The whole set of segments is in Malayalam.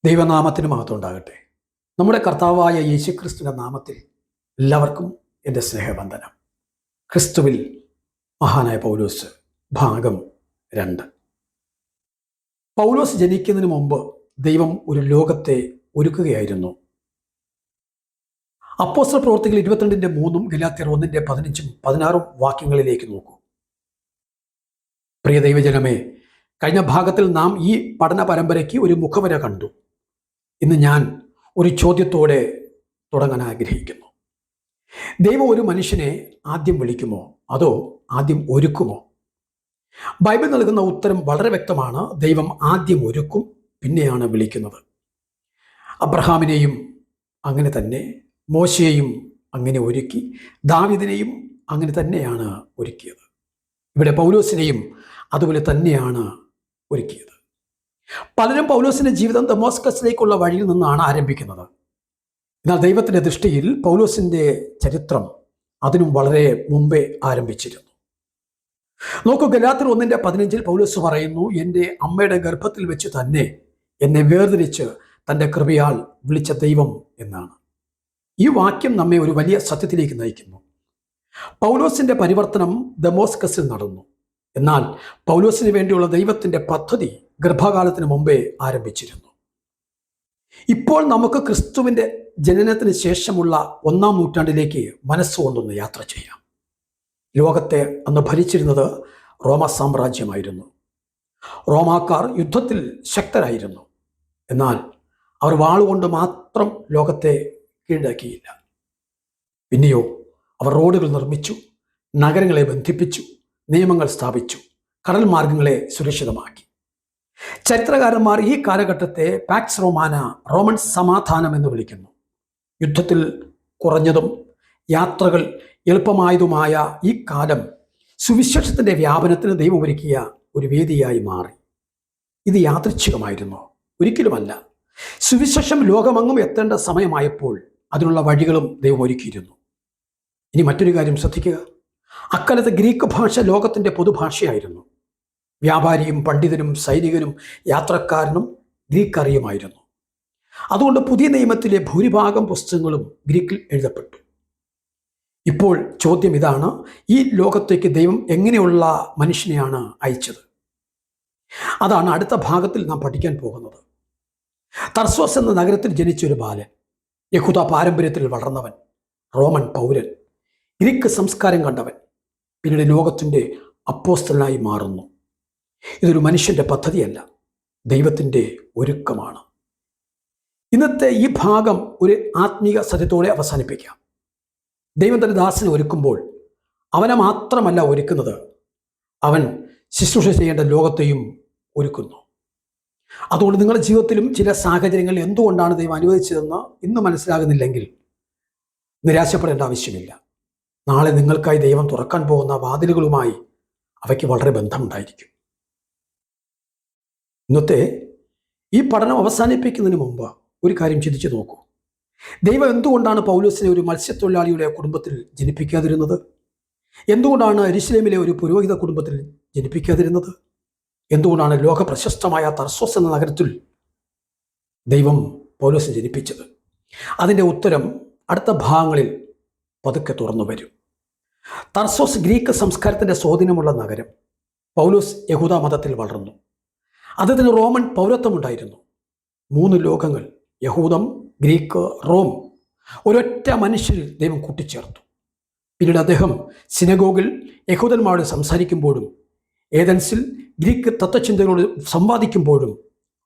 ദൈവനാമത്തിന് മഹത്വം ഉണ്ടാകട്ടെ. നമ്മുടെ കർത്താവായ യേശുക്രിസ്തുവിൻ്റെ നാമത്തിൽ എല്ലാവർക്കും എൻ്റെ സ്നേഹവന്ദനം. ക്രിസ്തുവിൽ മഹാനായ പൗലോസ് ഭാഗം 2. പൗലോസ് ജനിക്കുന്നതിന് മുമ്പ് ദൈവം ഒരു ലോകത്തെ ഒരുക്കുകയായിരുന്നു. അപ്പോസ്തല പ്രവൃത്തികൾ 22:3 ഗലാത്യർ 1:15-16 വാക്യങ്ങളിലേക്ക് നോക്കൂ. പ്രിയ ദൈവജനമേ, കഴിഞ്ഞ ഭാഗത്തിൽ നാം ഈ പഠന പരമ്പരയ്ക്ക് ഒരു മുഖവര കണ്ടു. ഇന്ന് ഞാൻ ഒരു ചോദ്യത്തോടെ തുടങ്ങാൻ ആഗ്രഹിക്കുന്നു. ദൈവം ഒരു മനുഷ്യനെ ആദ്യം വിളിക്കുമോ അതോ ആദ്യം ഒരുക്കുമോ? ബൈബിൾ നൽകുന്ന ഉത്തരം വളരെ വ്യക്തമാണ്. ദൈവം ആദ്യം ഒരുക്കും, പിന്നെയാണ് വിളിക്കുന്നത്. അബ്രഹാമിനെയും അങ്ങനെ തന്നെ, മോശയെയും അങ്ങനെ ഒരുക്കി, ദാവീദിനെയും അങ്ങനെ തന്നെയാണ് ഒരുക്കിയത്. ഇവിടെ പൗലോസിനെയും അതുപോലെ തന്നെയാണ് ഒരുക്കിയത്. പലരും പൗലോസിന്റെ ജീവിതം ദമാസ്കസിലേക്കുള്ള വഴിയിൽ നിന്നാണ് ആരംഭിക്കുന്നത്. എന്നാൽ ദൈവത്തിന്റെ ദൃഷ്ടിയിൽ പൗലോസിന്റെ ചരിത്രം അതിനും വളരെ മുമ്പേ ആരംഭിച്ചിരുന്നു. നോക്കൂ, ഗലാത്യർ 1:15 പൗലോസ് പറയുന്നു, എൻ്റെ അമ്മയുടെ ഗർഭത്തിൽ വെച്ച് തന്നെ എന്നെ വേർതിരിച്ച് തൻ്റെ കൃപയാൽ വിളിച്ച ദൈവം എന്നാണ്. ഈ വാക്യം നമ്മെ ഒരു വലിയ സത്യത്തിലേക്ക് നയിക്കുന്നു. പൗലോസിന്റെ പരിവർത്തനം ദമാസ്കസിൽ നടന്നു. എന്നാൽ പൗലോസിന് വേണ്ടിയുള്ള ദൈവത്തിന്റെ പദ്ധതി ഗർഭകാലത്തിന് മുമ്പേ ആരംഭിച്ചിരുന്നു. ഇപ്പോൾ നമുക്ക് ക്രിസ്തുവിന്റെ ജനനത്തിന് ശേഷമുള്ള 1-ാം നൂറ്റാണ്ടിലേക്ക് മനസ്സുകൊണ്ടൊന്ന് യാത്ര ചെയ്യാം. ലോകത്തെ അന്ന് ഭരിച്ചിരുന്നത് റോമ സാമ്രാജ്യമായിരുന്നു. റോമാക്കാർ യുദ്ധത്തിൽ ശക്തരായിരുന്നു. എന്നാൽ അവർ വാളുകൊണ്ട് മാത്രം ലോകത്തെ കീഴടക്കിയില്ല. പിന്നെയോ അവർ റോഡുകൾ നിർമ്മിച്ചു, നഗരങ്ങളെ ബന്ധിപ്പിച്ചു, നിയമങ്ങൾ സ്ഥാപിച്ചു, കടൽ മാർഗങ്ങളെ സുരക്ഷിതമാക്കി. ചരിത്രകാരന്മാർ ഈ കാലഘട്ടത്തെ പാക്സ് റോമാന, റോമൻ സമാധാനം എന്ന് വിളിക്കുന്നു. യുദ്ധത്തിൽ കുറഞ്ഞതും യാത്രകൾ എളുപ്പമായതുമായ ഈ കാലം സുവിശേഷത്തിന്റെ വ്യാപനത്തിന് ദൈവം ഒരുക്കിയ ഒരു വേദിയായി മാറി. ഇത് യാദൃച്ഛികമായിരുന്നു? ഒരിക്കലുമല്ല. സുവിശേഷം ലോകമെങ്ങും എത്തേണ്ട സമയമായപ്പോൾ അതിനുള്ള വഴികളും ദൈവം ഒരുക്കിയിരുന്നു. ഇനി മറ്റൊരു കാര്യം ശ്രദ്ധിക്കുക. അക്കാലത്ത് ഗ്രീക്ക് ഭാഷ ലോകത്തിൻ്റെ പൊതുഭാഷയായിരുന്നു. വ്യാപാരിയും പണ്ഡിതനും സൈനികനും യാത്രക്കാരനും ഗ്രീക്ക് അറിയുമായിരുന്നു. അതുകൊണ്ട് പുതിയ നിയമത്തിലെ ഭൂരിഭാഗം പുസ്തകങ്ങളും ഗ്രീക്കിൽ എഴുതപ്പെട്ടു. ഇപ്പോൾ ചോദ്യം ഇതാണ്: ഈ ലോകത്തേക്ക് ദൈവം എങ്ങനെയുള്ള മനുഷ്യനെയാണ് അയച്ചത്? അതാണ് അടുത്ത ഭാഗത്തിൽ നാം പഠിക്കാൻ പോകുന്നത്. തർസോസ് എന്ന നഗരത്തിൽ ജനിച്ചൊരു ബാലൻ, യഹൂദ പാരമ്പര്യത്തിൽ വളർന്നവൻ, റോമൻ പൗരൻ, ഗ്രീക്ക് സംസ്കാരം കണ്ടവൻ, പിന്നീട് ലോകത്തിൻ്റെ അപ്പോസ്തലനായി മാറുന്നു. ഇതൊരു മനുഷ്യൻ്റെ പദ്ധതിയല്ല, ദൈവത്തിൻ്റെ ഒരുക്കമാണ്. ഇന്നത്തെ ഈ ഭാഗം ഒരു ആത്മീക സത്യത്തോടെ അവസാനിപ്പിക്കാം. ദൈവം തന്റെ ദാസനെ ഒരുക്കുമ്പോൾ അവനെ മാത്രമല്ല ഒരുക്കുന്നത്, അവൻ ശുശ്രൂഷ ചെയ്യേണ്ട ലോകത്തെയും ഒരുക്കുന്നു. അതുകൊണ്ട് നിങ്ങളുടെ ജീവിതത്തിലും ചില സാഹചര്യങ്ങൾ എന്തുകൊണ്ടാണ് ദൈവം അനുവദിച്ചതെന്ന് ഇന്ന് മനസ്സിലാകുന്നില്ലെങ്കിൽ നിരാശപ്പെടേണ്ട ആവശ്യമില്ല. നാളെ നിങ്ങൾക്കായി ദൈവം തുറക്കാൻ പോകുന്ന വാതിലുകളുമായി അവയ്ക്ക് വളരെ ബന്ധമുണ്ടായിരിക്കും. ഇന്നത്തെ ഈ പഠനം അവസാനിപ്പിക്കുന്നതിന് മുമ്പ് ഒരു കാര്യം ചിന്തിച്ചു നോക്കൂ. ദൈവം എന്തുകൊണ്ടാണ് പൗലോസിനെ ഒരു മത്സ്യത്തൊഴിലാളിയുടെ കുടുംബത്തിൽ ജനിപ്പിക്കാതിരുന്നത്? എന്തുകൊണ്ടാണ് യെരുശലേമിലെ ഒരു പുരോഹിത കുടുംബത്തിൽ ജനിപ്പിക്കാതിരുന്നത്? എന്തുകൊണ്ടാണ് ലോക പ്രശസ്തമായ തർസോസ് എന്ന നഗരത്തിൽ ദൈവം പൗലോസിനെ ജനിപ്പിച്ചത്? അതിൻ്റെ ഉത്തരം അടുത്ത ഭാഗങ്ങളിൽ പതുക്കെ തുറന്നു വരും. തർസോസ് ഗ്രീക്ക് സംസ്കാരത്തിൻ്റെ സ്വാധീനമുള്ള നഗരം. പൗലോസ് യഹൂദ മതത്തിൽ വളർന്നു. അദ്ദേഹത്തിന് റോമൻ പൗരത്വമുണ്ടായിരുന്നു. 3 ലോകങ്ങൾ, യഹൂദം, ഗ്രീക്ക്, റോം, ഒരൊറ്റ മനുഷ്യരിൽ ദൈവം കൂട്ടിച്ചേർത്തു. പിന്നീട് അദ്ദേഹം സിനഗോഗിൽ യഹൂദന്മാരോട് സംസാരിക്കുമ്പോഴും, ഏതൻസിൽ ഗ്രീക്ക് തത്വചിന്തകളോട് സംവാദിക്കുമ്പോഴും,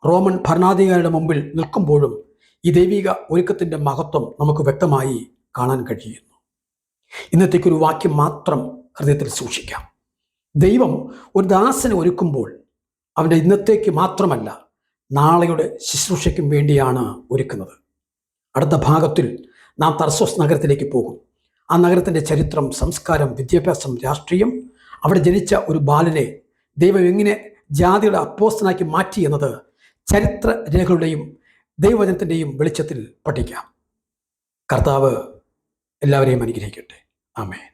റോമൻ ഭരണാധികാരിയുടെ മുമ്പിൽ നിൽക്കുമ്പോഴും ഈ ദൈവിക ഒരുക്കത്തിൻ്റെ മഹത്വം നമുക്ക് വ്യക്തമായി കാണാൻ കഴിയുന്നു. ഇന്നത്തേക്കൊരു വാക്യം മാത്രം ഹൃദയത്തിൽ സൂക്ഷിക്കാം. ദൈവം ഒരു ദാസനെ ഒരുക്കുമ്പോൾ അവൻ്റെ ഇന്നത്തേക്ക് മാത്രമല്ല, നാളെയുടെ ശുശ്രൂഷയ്ക്കും വേണ്ടിയാണ് ഒരുക്കുന്നത്. അടുത്ത ഭാഗത്തിൽ നാം തർസോസ് നഗരത്തിലേക്ക് പോകും. ആ നഗരത്തിൻ്റെ ചരിത്രം, സംസ്കാരം, വിദ്യാഭ്യാസം, രാഷ്ട്രീയം, അവിടെ ജനിച്ച ഒരു ബാലനെ ദൈവം എങ്ങനെ ജാതിയുടെ അപ്പോസ്തലനാക്കി മാറ്റി എന്നത് ചരിത്ര രേഖകളുടെയും ദൈവവചനത്തിൻ്റെയും വെളിച്ചത്തിൽ പഠിക്കാം. കർത്താവ് എല്ലാവരെയും അനുഗ്രഹിക്കട്ടെ. ആമേൻ.